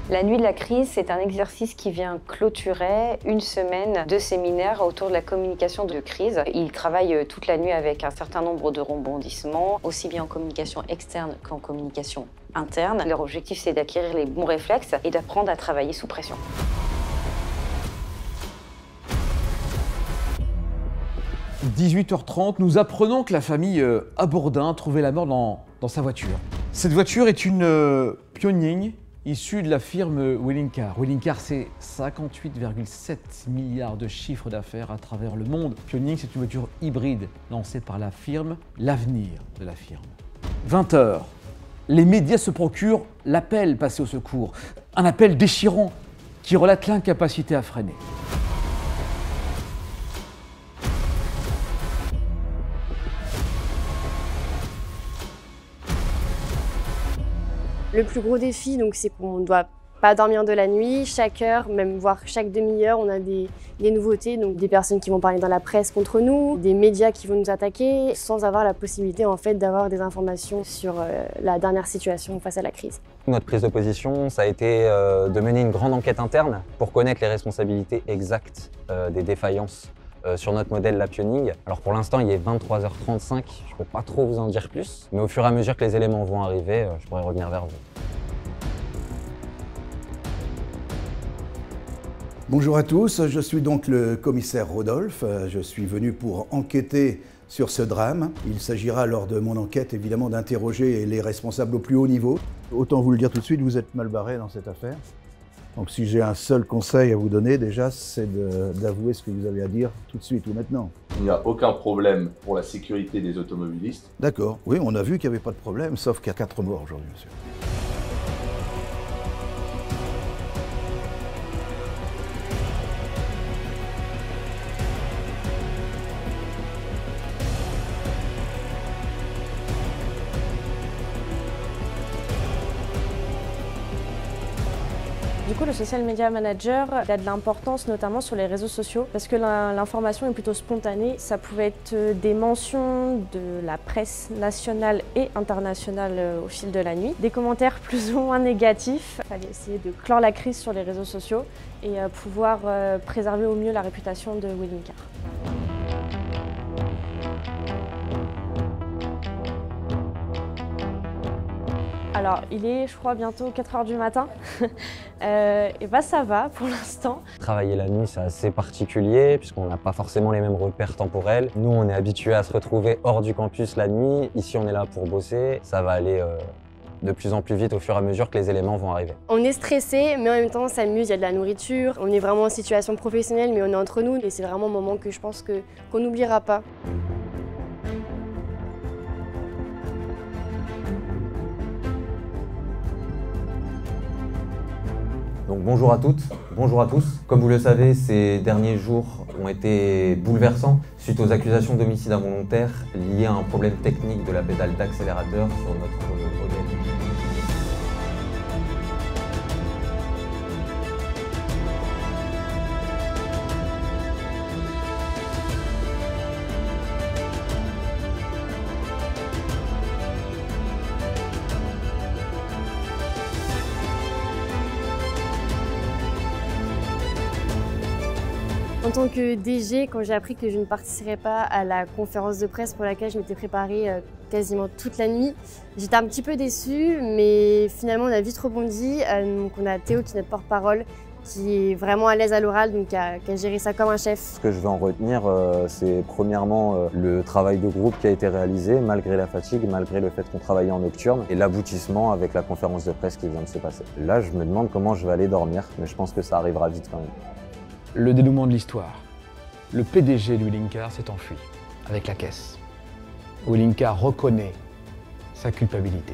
La nuit de la crise, c'est un exercice qui vient clôturer une semaine de séminaire autour de la communication de crise. Ils travaillent toute la nuit avec un certain nombre de rebondissements, aussi bien en communication externe qu'en communication interne. Leur objectif, c'est d'acquérir les bons réflexes et d'apprendre à travailler sous pression. « 18h30, nous apprenons que la famille Abourdin trouvait la mort dans sa voiture. Cette voiture est une Pioning issue de la firme Willingcar. Willingcar, c'est 58,7 milliards de chiffre d'affaires à travers le monde. Pioning, c'est une voiture hybride lancée par la firme, l'avenir de la firme. 20h, les médias se procurent l'appel passé au secours. Un appel déchirant qui relate l'incapacité à freiner. Le plus gros défi, c'est qu'on ne doit pas dormir de la nuit. Chaque heure, même voire chaque demi-heure, on a des nouveautés. Donc des personnes qui vont parler dans la presse contre nous, des médias qui vont nous attaquer, sans avoir la possibilité d'avoir des informations sur la dernière situation face à la crise. Notre prise de position, ça a été de mener une grande enquête interne pour connaître les responsabilités exactes des défaillances sur notre modèle la Pioning. Alors pour l'instant, il est 23h35, je ne peux pas trop vous en dire plus, mais au fur et à mesure que les éléments vont arriver, je pourrai revenir vers vous. Bonjour à tous, je suis donc le commissaire Rodolphe. Je suis venu pour enquêter sur ce drame. Il s'agira lors de mon enquête évidemment d'interroger les responsables au plus haut niveau. Autant vous le dire tout de suite, vous êtes mal barré dans cette affaire. Donc si j'ai un seul conseil à vous donner déjà, c'est d'avouer ce que vous avez à dire tout de suite ou maintenant. Il n'y a aucun problème pour la sécurité des automobilistes. D'accord, oui, on a vu qu'il n'y avait pas de problème, sauf qu'il y a 4 morts aujourd'hui, monsieur. Du coup, le social media manager a de l'importance notamment sur les réseaux sociaux parce que l'information est plutôt spontanée. Ça pouvait être des mentions de la presse nationale et internationale au fil de la nuit, des commentaires plus ou moins négatifs. Il fallait essayer de clore la crise sur les réseaux sociaux et pouvoir préserver au mieux la réputation de Willingcar. Alors, il est, je crois, bientôt 4 h du matin. Et ça va pour l'instant. Travailler la nuit, c'est assez particulier puisqu'on n'a pas forcément les mêmes repères temporels. Nous, on est habitués à se retrouver hors du campus la nuit. Ici, on est là pour bosser. Ça va aller de plus en plus vite au fur et à mesure que les éléments vont arriver. On est stressé, mais en même temps, on s'amuse, il y a de la nourriture. On est vraiment en situation professionnelle, mais on est entre nous. Et c'est vraiment un moment que je pense qu'on n'oubliera pas. Donc bonjour à toutes, bonjour à tous. Comme vous le savez, ces derniers jours ont été bouleversants suite aux accusations d'homicide involontaire liées à un problème technique de la pédale d'accélérateur sur notre modèle. En tant que DG, quand j'ai appris que je ne participerais pas à la conférence de presse pour laquelle je m'étais préparée quasiment toute la nuit, j'étais un petit peu déçue, mais finalement on a vite rebondi. Donc on a Théo qui est notre porte-parole, qui est vraiment à l'aise à l'oral, donc qui a géré ça comme un chef. Ce que je vais en retenir, c'est premièrement le travail de groupe qui a été réalisé, malgré la fatigue, malgré le fait qu'on travaillait en nocturne, et l'aboutissement avec la conférence de presse qui vient de se passer. Là, je me demande comment je vais aller dormir, mais je pense que ça arrivera vite quand même. Le dénouement de l'histoire. Le PDG de Willingcar s'est enfui avec la caisse. Willingcar reconnaît sa culpabilité.